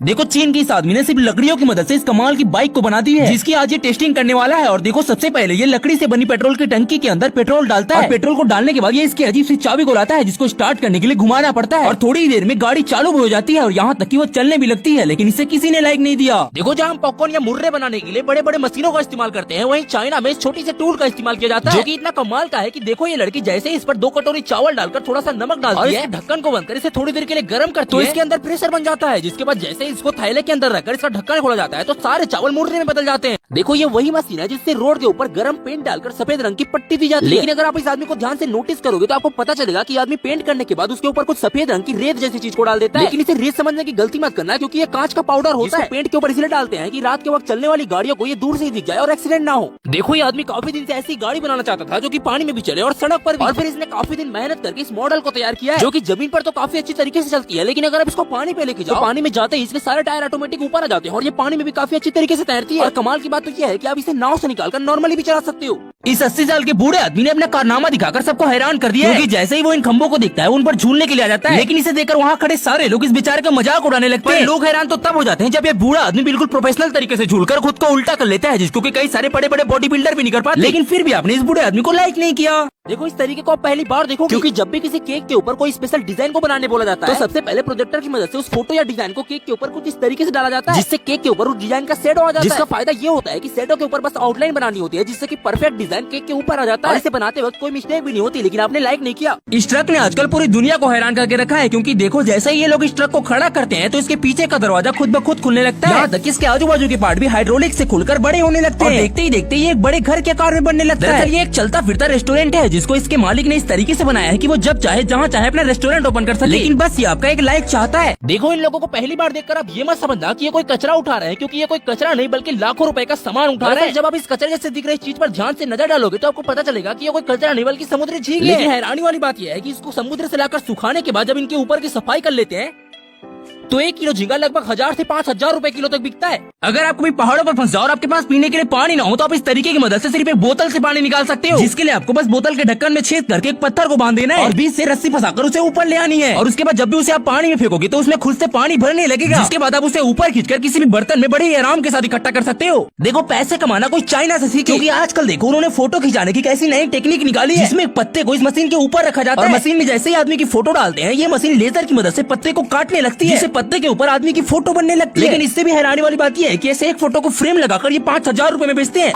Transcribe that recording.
देखो चीन के इस आदमी ने सिर्फ लकड़ियों की मदद से इस कमाल की बाइक को बना दी है, जिसकी आज ये टेस्टिंग करने वाला है। और देखो सबसे पहले ये लकड़ी से बनी पेट्रोल की टंकी के अंदर पेट्रोल डालता है। पेट्रोल को डालने के बाद ये इसकी अजीब सी चाबी को लाता है, जिसको स्टार्ट करने के लिए घुमाना पड़ता है और थोड़ी देर में गाड़ी चालू हो जाती है और यहाँ तक कि वो चलने भी लगती है। लेकिन इसे किसी ने लाइक नहीं दिया। देखो जहाँ हम पॉपकॉर्न या मुर्रे बनाने के लिए बड़े बड़े मशीनों का इस्तेमाल करते हैं, वहीं चाइना में इस छोटी से टूल का इस्तेमाल किया जाता है, जो कि इतना कमाल का है कि देखो ये लड़की जैसे इस पर 2 कटोरी चावल डालकर थोड़ा सा नमक डालती है, ढक्कन को बंद कर इसे थोड़ी देर के लिए गर्म करती है, तो इसके अंदर प्रेशर बन जाता है, जिसके बाद जैसे इसको थैले के अंदर रखकर इसका ढक्कन खोला जाता है तो सारे चावल मुर्रे में बदल जाते हैं। देखो ये वही मशीन है जिससे रोड के ऊपर गर्म पेंट डालकर सफेद रंग की पट्टी दी जाती है। लेकिन अगर आप इस आदमी को ध्यान से नोटिस करोगे तो आपको पता चलेगा कि आदमी पेंट करने के बाद उसके ऊपर कुछ सफेद रंग की रेत जैसी चीज को डाल देता है। लेकिन इसे रेत समझने की गलती मत करना, क्योंकि ये कांच का पाउडर होता है। पेंट के ऊपर इसलिए डालते हैं कि रात के वक्त चलने वाली गाड़ियों को ये दूर से ही दिख जाए और एक्सीडेंट ना हो। देखो ये आदमी काफी दिन से ऐसी गाड़ी बनाना चाहता था जो कि पानी में भी चले और सड़क पर भी, और फिर इसने काफी दिन मेहनत करके इस मॉडल को तैयार किया है, जो कि जमीन पर तो काफी अच्छी तरीके से चलती है। लेकिन अगर आप इसको पानी पे लेके जाओ, पानी में जाते ही इसके सारे टायर ऑटोमेटिक ऊपर आ जाते हैं और ये पानी में भी काफी अच्छी तरीके से तैरती है। और कमाल की बात तो ये है कि आप इसे नाव से निकालकर नॉर्मली भी चला सकते हो। इस 80 साल के बूढ़े आदमी ने अपना कारनामा दिखाकर सबको हैरान कर दिया है, क्योंकि जैसे ही वो इन खंभों को देखता है उन पर झूलने के लिए आ जाता है। लेकिन इसे देखकर वहाँ खड़े सारे लोग इस बेचारे का मजाक उड़ाने लगते हैं। लोग हैरान तो तब हो जाते हैं जब ये बूढ़ा आदमी बिल्कुल प्रोफेशनल तरीके से झूलकर खुद को उल्टा कर लेता है, जिसको कि कई सारे बड़े बड़े बॉडी बिल्डर भी नहीं कर पाते। लेकिन फिर भी आपने इस बूढ़े आदमी को लाइक नहीं किया। देखो इस तरीके को आप पहली बार देखो, क्योंकि जब भी किसी केक के ऊपर कोई स्पेशल डिजाइन को बनाने बोला जाता है तो सबसे पहले प्रोजेक्टर की मदद से उस फोटो या डिजाइन को केक के ऊपर कुछ इस तरीके से डाला जाता है, जिससे केक के ऊपर उस डिजाइन का शेडो आ जाता है। जिसका फायदा ये होता है कि शेडो के ऊपर बस आउटलाइन बनानी होती है, जिससे कि परफेक्ट डिजाइन केक के ऊपर आ जाता है। इसे बनाते वक्त कोई मिस्टेक भी नहीं होती। लेकिन आपने लाइक नहीं किया। इस ट्रक ने आजकल पूरी दुनिया को हैरान करके रखा है, क्योंकि देखो जैसे ही ये लोग इस ट्रक को खड़ा करते हैं तो इसके पीछे का दरवाजा खुद ब खुद खुलने लगता है, यहाँ तक इसके आजू बाजू के पार्ट भी हाइड्रोलिक से खुलकर बड़े होने लगते हैं। देखते ही देखते ये एक बड़े घर के आकार में बनने लगता है। ये एक चलता फिरता रेस्टोरेंट है, जिसको इसके मालिक इस तरीके से बनाया है कि वो जब चाहे जहाँ चाहे अपना रेस्टोरेंट ओपन कर सके। लेकिन बस ये आपका एक लाइक चाहता है। देखो इन लोगों को पहली बार देखकर आप ये मत समझना कि ये कोई कचरा उठा रहे हैं, क्योंकि ये कोई कचरा नहीं बल्कि लाखों रुपए का सामान उठा रहे हैं। जब आप इस कचरे जैसे दिख रही चीज पर ध्यान से नजर डालोगे तो आपको पता चलेगा कि ये कोई कचरा नहीं बल्कि समुद्री झींगे हैं। लेकिन हैरानी वाली बात यह है कि इसको समुद्र से लाकर सुखाने के बाद जब इनके ऊपर की सफाई कर लेते हैं तो 1 किलो झींगा लगभग 1000 से 5000 रुपए किलो तक बिकता है। अगर आप कभी पहाड़ों पर फंस जाओ और आपके पास पीने के लिए पानी ना हो तो आप इस तरीके की मदद से सिर्फ एक बोतल से पानी निकाल सकते हो, जिसके लिए आपको बस बोतल के ढक्कन में छेद करके एक पत्थर को बांध देना है और बीच से रस्सी फंसाकर उसे ऊपर ले आनी है। और उसके बाद जब भी उसे आप पानी में फेंकोगे तो उसमें खुद से पानी भरने लगेगा, जिसके बाद आप उसे ऊपर खींचकर किसी भी बर्तन में बड़े आराम के साथ इकट्ठा कर सकते हो। देखो पैसे कमाना कोई चाइना से सीखे, क्योंकि आजकल देखो उन्होंने फोटो खिंचाने की कैसी नई टेक्निक निकाली है, जिसमें पत्ते को इस मशीन के ऊपर रखा जाता है और मशीन में जैसे ही आदमी की फोटो डालते हैं ये मशीन लेजर की मदद से पत्ते को काटने लगती है, जिससे पत्ते के ऊपर आदमी की फोटो बनने लगती है। लेकिन इससे भी हैरानी वाली बात यह है कि ऐसे एक फोटो को फ्रेम लगाकर ये 5000 रुपए में बेचते हैं।